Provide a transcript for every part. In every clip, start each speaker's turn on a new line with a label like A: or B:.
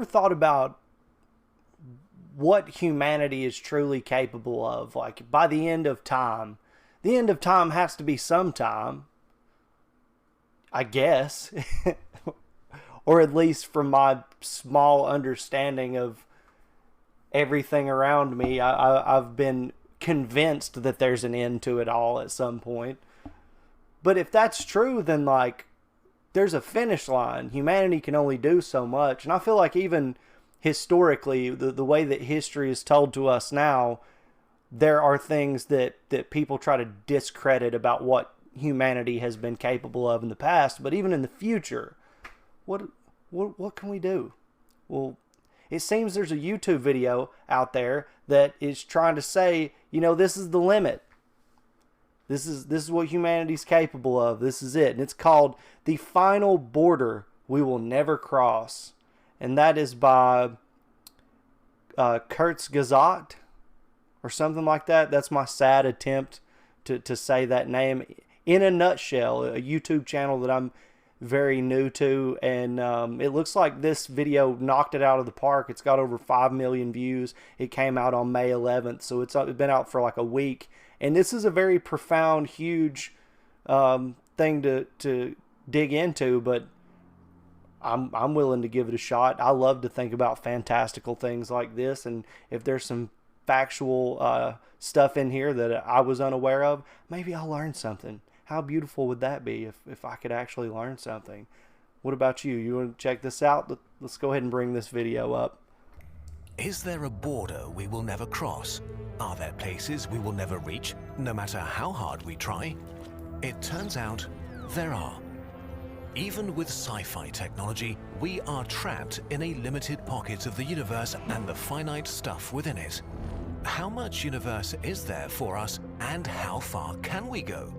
A: thought about what humanity is truly capable of? Like, by the end of time has to be sometime, I guess. Or at least from my small understanding of everything around me, I've been convinced that there's an end to it all at some point. But if that's true, then like there's a finish line. Humanity can only do so much. And I feel like even historically, the way that history is told to us now, there are things that people try to discredit about what humanity has been capable of in the past. But even in the future, what can we do? Well, it seems there's a YouTube video out there that is trying to say, you know, this is the limit. This is what humanity's capable of. This is it. And it's called The Final Border We Will Never Cross. And that is by Kurzgesagt or something like that. That's my sad attempt to say that name. In a nutshell, a YouTube channel that I'm very new to, and it looks like this video knocked it out of the park. It's got over 5 million views. It came out on May 11th, so it's been out for like a week. And this is a very profound, huge thing to dig into, but I'm willing to give it a shot. I love to think about fantastical things like this, and if there's some factual stuff in here that I was unaware of, maybe I'll learn something. How beautiful would that be if I could actually learn something? What about you? You want to check this out? Let's go ahead and bring this video up.
B: Is there a border we will never cross? Are there places we will never reach, no matter how hard we try? It turns out there are. Even with sci-fi technology, we are trapped in a limited pocket of the universe and the finite stuff within it. How much universe is there for us, and how far can we go?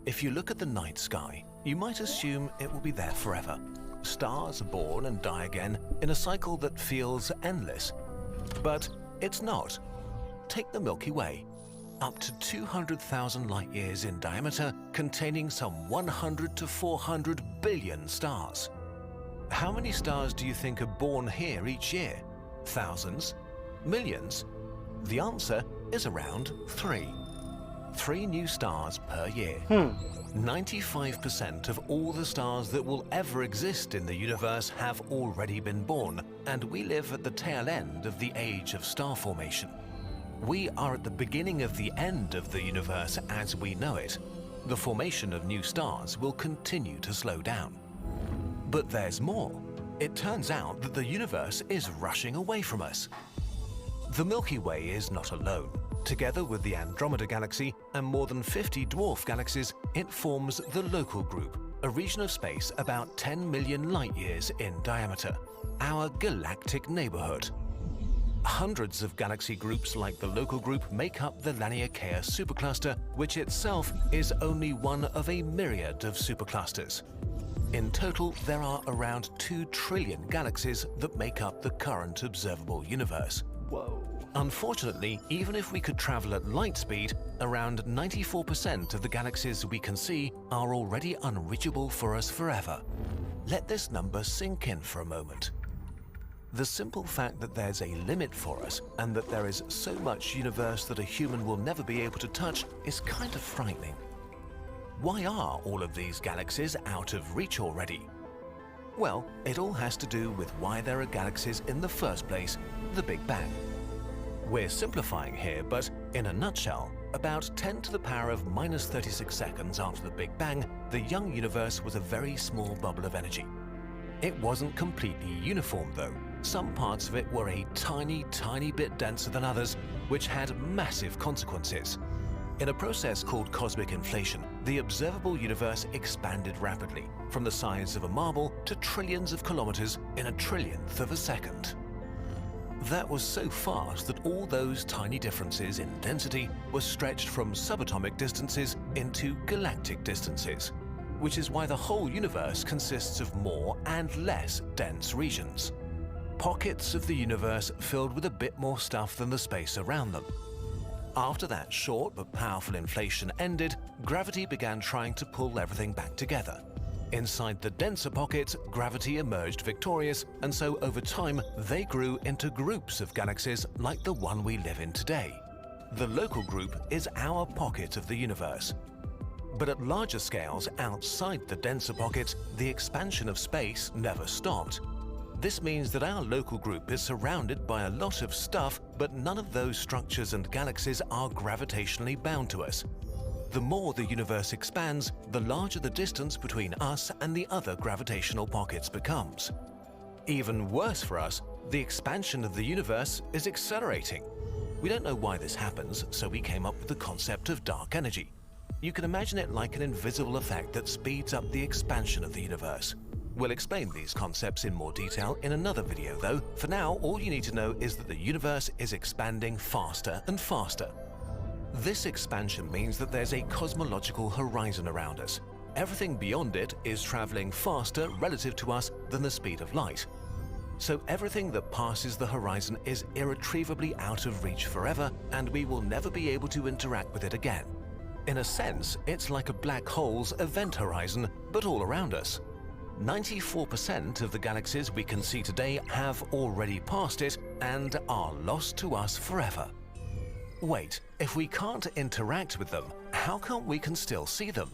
B: If you look at the night sky, you might assume it will be there forever. Stars are born and die again in a cycle that feels endless. But it's not. Take the Milky Way, up to 200,000 light years in diameter, containing some 100 to 400 billion stars. How many stars do you think are born here each year? Thousands? Millions? The answer is around 3. 3 new stars per year. 95% of all the stars that will ever exist in the universe have already been born, and we live at the tail end of the age of star formation. We are at the beginning of the end of the universe as we know it. The formation of new stars will continue to slow down. But there's more. It turns out that the universe is rushing away from us. The Milky Way is not alone. Together with the Andromeda Galaxy and more than 50 dwarf galaxies, it forms the Local Group, a region of space about 10 million light-years in diameter, our galactic neighborhood. Hundreds of galaxy groups like the Local Group make up the Laniakea supercluster, which itself is only one of a myriad of superclusters. In total, there are around 2 trillion galaxies that make up the current observable universe.
A: Whoa.
B: Unfortunately, even if we could travel at light speed, around 94% of the galaxies we can see are already unreachable for us forever. Let this number sink in for a moment. The simple fact that there's a limit for us and that there is so much universe that a human will never be able to touch is kind of frightening. Why are all of these galaxies out of reach already? Well, it all has to do with why there are galaxies in the first place, the Big Bang. We're simplifying here, but in a nutshell, about 10 to the power of minus 36 seconds after the Big Bang, the young universe was a very small bubble of energy. It wasn't completely uniform though. Some parts of it were a tiny bit denser than others, which had massive consequences. In a process called cosmic inflation, the observable universe expanded rapidly, from the size of a marble to trillions of kilometers in a trillionth of a second. That was so fast that all those tiny differences in density were stretched from subatomic distances into galactic distances, which is why the whole universe consists of more and less dense regions. Pockets of the universe filled with a bit more stuff than the space around them. After that short but powerful inflation ended, gravity began trying to pull everything back together. Inside the denser pockets, gravity emerged victorious, and so over time they grew into groups of galaxies like the one we live in today. The local group is our pocket of the universe. But at larger scales outside the denser pockets, the expansion of space never stopped. This means that our local group is surrounded by a lot of stuff, but none of those structures and galaxies are gravitationally bound to us. The more the universe expands, the larger the distance between us and the other gravitational pockets becomes. Even worse for us, the expansion of the universe is accelerating. We don't know why this happens, so we came up with the concept of dark energy. You can imagine it like an invisible effect that speeds up the expansion of the universe. We'll explain these concepts in more detail in another video though. For now, all you need to know is that the universe is expanding faster and faster. This expansion means that there's a cosmological horizon around us. Everything beyond it is traveling faster relative to us than the speed of light. So everything that passes the horizon is irretrievably out of reach forever, and we will never be able to interact with it again. In a sense, it's like a black hole's event horizon, but all around us. 94% of the galaxies we can see today have already passed it and are lost to us forever. Wait, if we can't interact with them, how come we can still see them?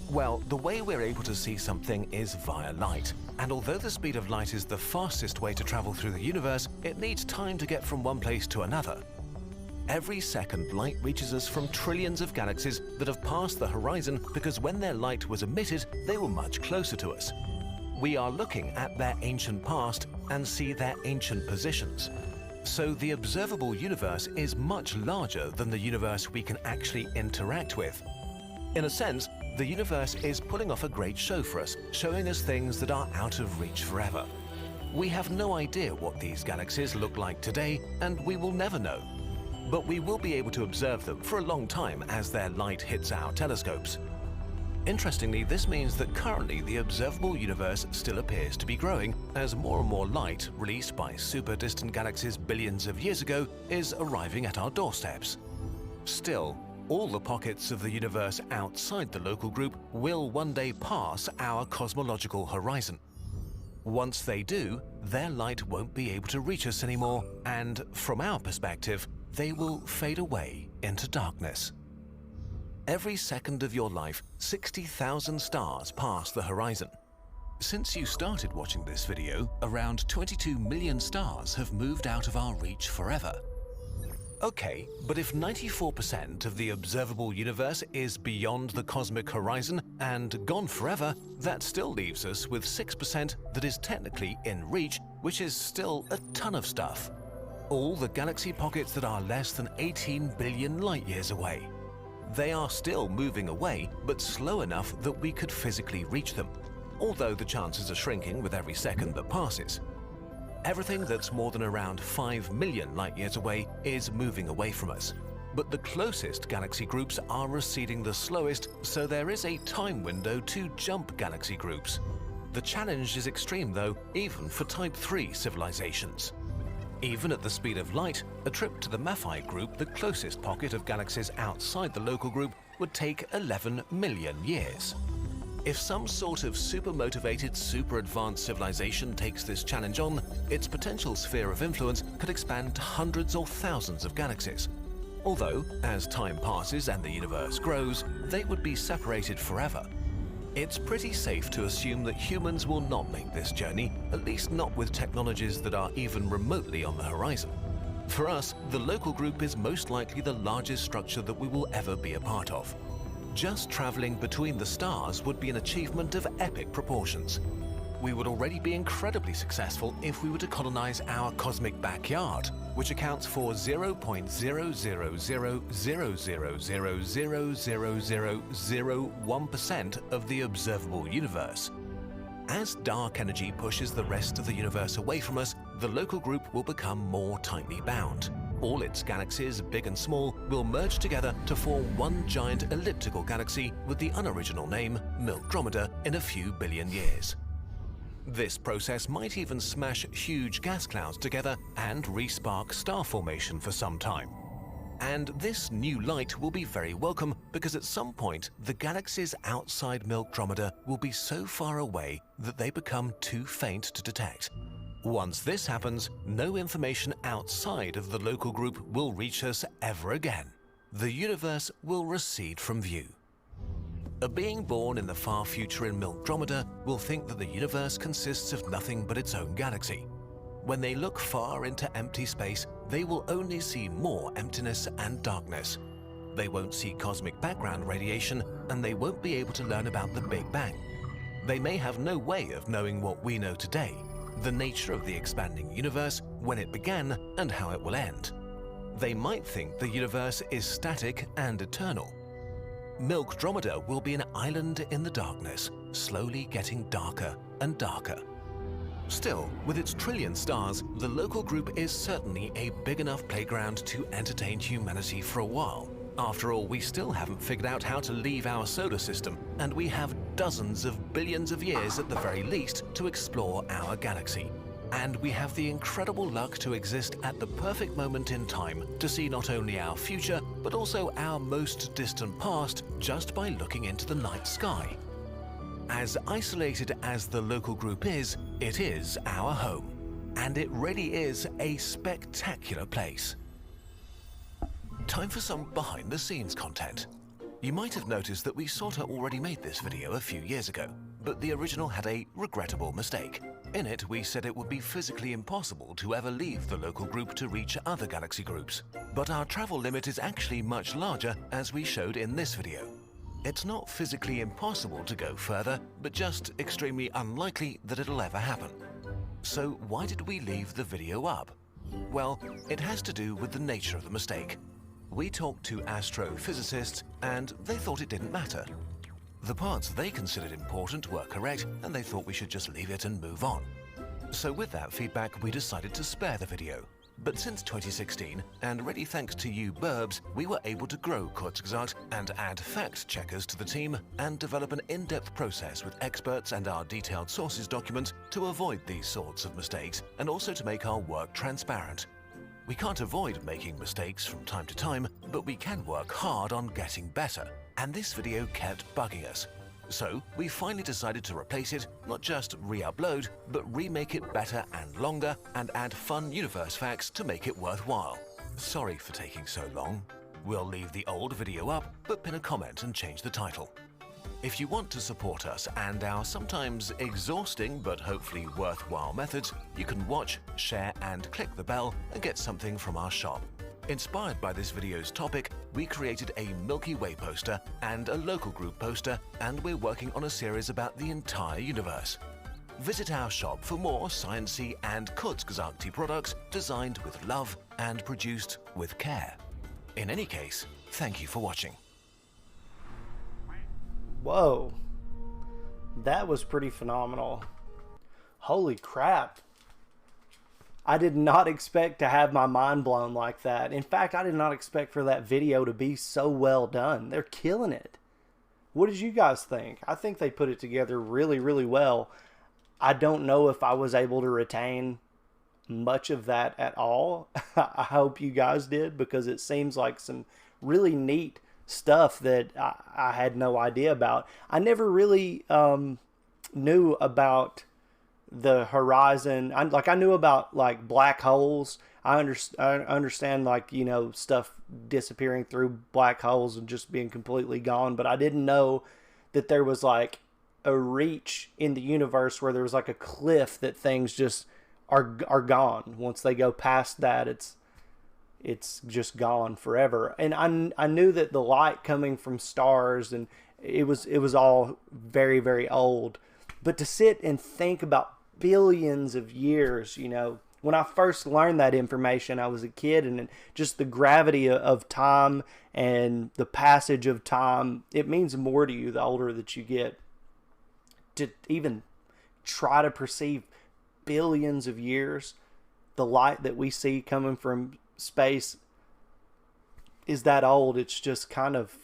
B: Well, the way we're able to see something is via light, and although the speed of light is the fastest way to travel through the universe, it needs time to get from one place to another. Every second, light reaches us from trillions of galaxies that have passed the horizon because when their light was emitted, they were much closer to us. We are looking at their ancient past and see their ancient positions. So the observable universe is much larger than the universe we can actually interact with. In a sense, the universe is pulling off a great show for us, showing us things that are out of reach forever. We have no idea what these galaxies look like today, and we will never know. But we will be able to observe them for a long time as their light hits our telescopes. Interestingly, this means that currently the observable universe still appears to be growing as more and more light released by super distant galaxies billions of years ago is arriving at our doorsteps. Still, all the pockets of the universe outside the local group will one day pass our cosmological horizon. Once they do, their light won't be able to reach us anymore, and from our perspective, they will fade away into darkness. Every second of your life, 60,000 stars pass the horizon. Since you started watching this video, around 22 million stars have moved out of our reach forever. Okay, but if 94% of the observable universe is beyond the cosmic horizon and gone forever, that still leaves us with 6% that is technically in reach, which is still a ton of stuff. All the galaxy pockets that are less than 18 billion light-years away. They are still moving away, but slow enough that we could physically reach them, although the chances are shrinking with every second that passes. Everything that's more than around 5 million light-years away is moving away from us, but the closest galaxy groups are receding the slowest, so there is a time window to jump galaxy groups. The challenge is extreme though, even for Type 3 civilizations. Even at the speed of light, a trip to the Maphite group, the closest pocket of galaxies outside the local group, would take 11 million years. If some sort of super-motivated, super-advanced civilization takes this challenge on, its potential sphere of influence could expand to hundreds or thousands of galaxies. Although, as time passes and the universe grows, they would be separated forever. It's pretty safe to assume that humans will not make this journey, at least not with technologies that are even remotely on the horizon. For us, the local group is most likely the largest structure that we will ever be a part of. Just traveling between the stars would be an achievement of epic proportions. We would already be incredibly successful if we were to colonize our cosmic backyard, which accounts for 0.0000000001% of the observable universe. As dark energy pushes the rest of the universe away from us, the local group will become more tightly bound. All its galaxies, big and small, will merge together to form one giant elliptical galaxy with the unoriginal name Milkdromeda in a few billion years. This process might even smash huge gas clouds together and re-spark star formation for some time. And this new light will be very welcome because at some point the galaxies outside Milkdromeda will be so far away that they become too faint to detect. Once this happens, no information outside of the local group will reach us ever again. The universe will recede from view. A being born in the far future in Milkdromeda will think that the universe consists of nothing but its own galaxy. When they look far into empty space, they will only see more emptiness and darkness. They won't see cosmic background radiation, and they won't be able to learn about the Big Bang. They may have no way of knowing what we know today, the nature of the expanding universe, when it began, and how it will end. They might think the universe is static and eternal. Milkdromeda will be an island in the darkness, slowly getting darker and darker. Still, with its trillion stars, the local group is certainly a big enough playground to entertain humanity for a while. After all, we still haven't figured out how to leave our solar system, and we have dozens of billions of years at the very least to explore our galaxy. And we have the incredible luck to exist at the perfect moment in time to see not only our future, but also our most distant past just by looking into the night sky. As isolated as the local group is, it is our home. And it really is a spectacular place. Time for some behind-the-scenes content. You might have noticed that we sorta already made this video a few years ago, but the original had a regrettable mistake. In it, we said it would be physically impossible to ever leave the local group to reach other galaxy groups. But our travel limit is actually much larger, as we showed in this video. It's not physically impossible to go further, but just extremely unlikely that it'll ever happen. So why did we leave the video up? Well, it has to do with the nature of the mistake. We talked to astrophysicists, and they thought it didn't matter. The parts they considered important were correct, and they thought we should just leave it and move on. So with that feedback, we decided to spare the video. But since 2016, and really thanks to you burbs, we were able to grow Kurzgesagt and add fact-checkers to the team and develop an in-depth process with experts and our detailed sources document to avoid these sorts of mistakes and also to make our work transparent. We can't avoid making mistakes from time to time, but we can work hard on getting better, and this video kept bugging us. So we finally decided to replace it, not just re-upload, but remake it better and longer and add fun universe facts to make it worthwhile. Sorry for taking so long. We'll leave the old video up, but pin a comment and change the title. If you want to support us and our sometimes exhausting but hopefully worthwhile methods, you can watch, share and click the bell and get something from our shop. Inspired by this video's topic, we created a Milky Way poster and a local group poster, and we're working on a series about the entire universe. Visit our shop for more sciencey and Kurzgesagte products designed with love and produced with care. In any case, thank you for watching.
A: Whoa, that was pretty phenomenal. Holy crap. I did not expect to have my mind blown like that. In fact, I did not expect for that video to be so well done. They're killing it. What did you guys think? I think they put it together really, really well. I don't know if I was able to retain much of that at all. I hope you guys did, because it seems like some really neat stuff that I had no idea about. I never really knew about the horizon. I knew about like black holes. I understand like, you know, stuff disappearing through black holes and just being completely gone, but I didn't know that there was like a reach in the universe where there was like a cliff that things just are gone. Once they go past that, it's just gone forever. And I knew that the light coming from stars, and it was all very, very old. But to sit and think about billions of years, you know, when I first learned that information, I was a kid, and just the gravity of time and the passage of time, it means more to you the older that you get. To even try to perceive billions of years, the light that we see coming from space is that old. It's just kind of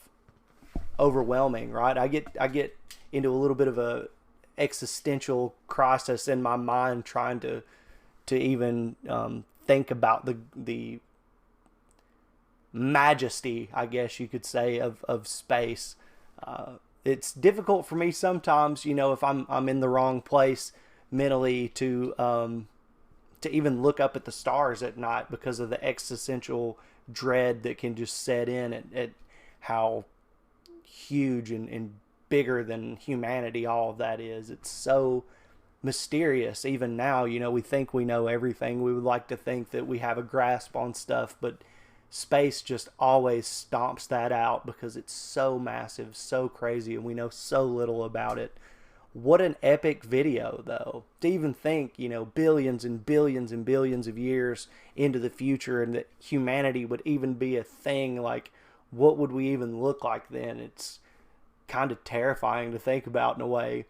A: overwhelming, right? I get into a little bit of a existential crisis in my mind trying to even think about the majesty, I guess you could say, of space. It's difficult for me sometimes, you know, if I'm in the wrong place mentally to even look up at the stars at night because of the existential dread that can just set in at how huge and bigger than humanity all of that is. It's so mysterious. Even now, you know, we think we know everything. We would like to think that we have a grasp on stuff, but space just always stomps that out because it's so massive, so crazy, and we know so little about it. What an epic video, though, to even think, you know, billions and billions and billions of years into the future, and that humanity would even be a thing. Like, what would we even look like then? It's kind of terrifying to think about in a way,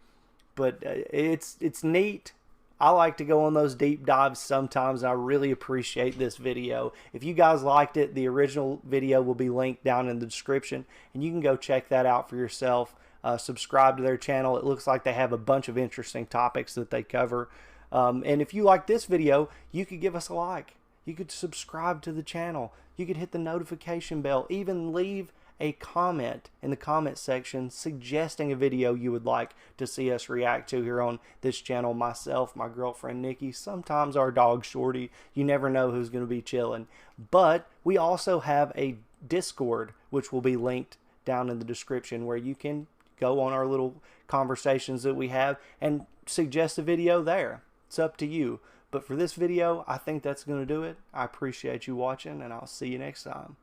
A: but it's neat. I like to go on those deep dives sometimes, and I really appreciate this video. If you guys liked it, the original video will be linked down in the description, and you can go check that out for yourself. Subscribe to their channel. It looks like they have a bunch of interesting topics that they cover. And if you like this video, you could give us a like. You could subscribe to the channel. You could hit the notification bell. Even leave a comment in the comment section suggesting a video you would like to see us react to here on this channel. Myself, my girlfriend Nikki, sometimes our dog Shorty. You never know who's going to be chilling. But we also have a Discord, which will be linked down in the description, where you can go on our little conversations that we have and suggest a video there. It's up to you. But for this video, I think that's going to do it. I appreciate you watching, and I'll see you next time.